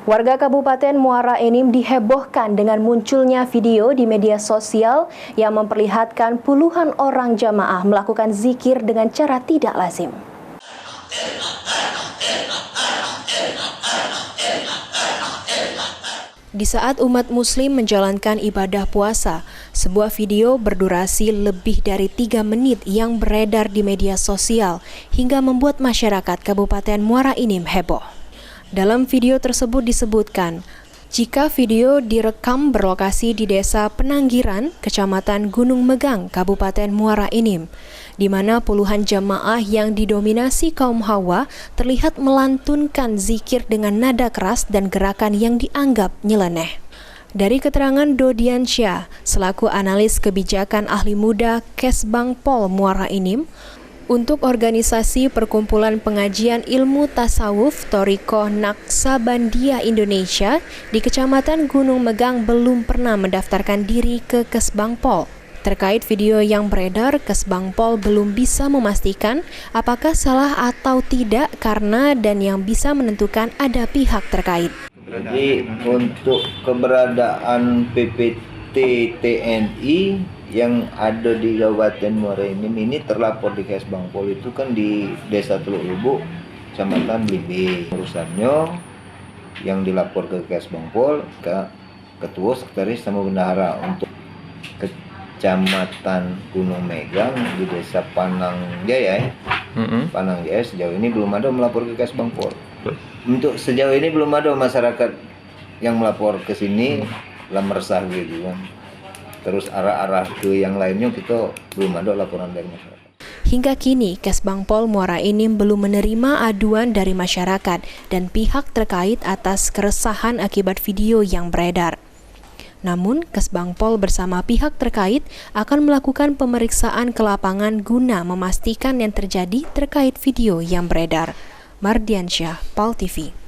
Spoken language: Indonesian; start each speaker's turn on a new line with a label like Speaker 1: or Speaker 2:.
Speaker 1: Warga Kabupaten Muara Enim dihebohkan dengan munculnya video di media sosial yang memperlihatkan puluhan orang jamaah melakukan zikir dengan cara tidak lazim. Di saat umat muslim menjalankan ibadah puasa, sebuah video berdurasi lebih dari 3 menit yang beredar di media sosial hingga membuat masyarakat Kabupaten Muara Enim heboh. Dalam video tersebut disebutkan, jika video direkam berlokasi di Desa Penanggiran, Kecamatan Gunung Megang, Kabupaten Muara Enim, di mana puluhan jamaah yang didominasi kaum Hawa terlihat melantunkan zikir dengan nada keras dan gerakan yang dianggap nyeleneh. Dari keterangan Dodiansyah, selaku analis kebijakan ahli muda Kesbangpol Muara Enim, untuk organisasi Perkumpulan Pengajian Ilmu Tasawuf Thoriqoh Naqsabandia Indonesia di Kecamatan Gunung Megang belum pernah mendaftarkan diri ke Kesbangpol. Terkait video yang beredar, Kesbangpol belum bisa memastikan apakah salah atau tidak karena dan yang bisa menentukan ada pihak terkait.
Speaker 2: Jadi untuk keberadaan PPT TNI yang ada di Kabupaten Muara Enim ini terlapor di Kesbangpol itu kan di Desa Teluk Lubuk, Kecamatan Blimbing. Urusannya yang dilapor ke Kesbangpol ke Ketua Sekretaris sama Bendahara untuk Kecamatan Gunung Megang di Desa Panangjaya. Panangjaya sejauh ini belum ada melapor ke Kesbangpol. Untuk sejauh ini belum ada masyarakat yang melapor ke sini lah meresah gitu kan. Terus arah-arah ke yang lainnya kita belum ada laporan dari masyarakat.
Speaker 1: Hingga kini, Kesbangpol Muara Enim belum menerima aduan dari masyarakat dan pihak terkait atas keresahan akibat video yang beredar. Namun, Kesbangpol bersama pihak terkait akan melakukan pemeriksaan ke lapangan guna memastikan yang terjadi terkait video yang beredar. Mardiansyah, PAL TV.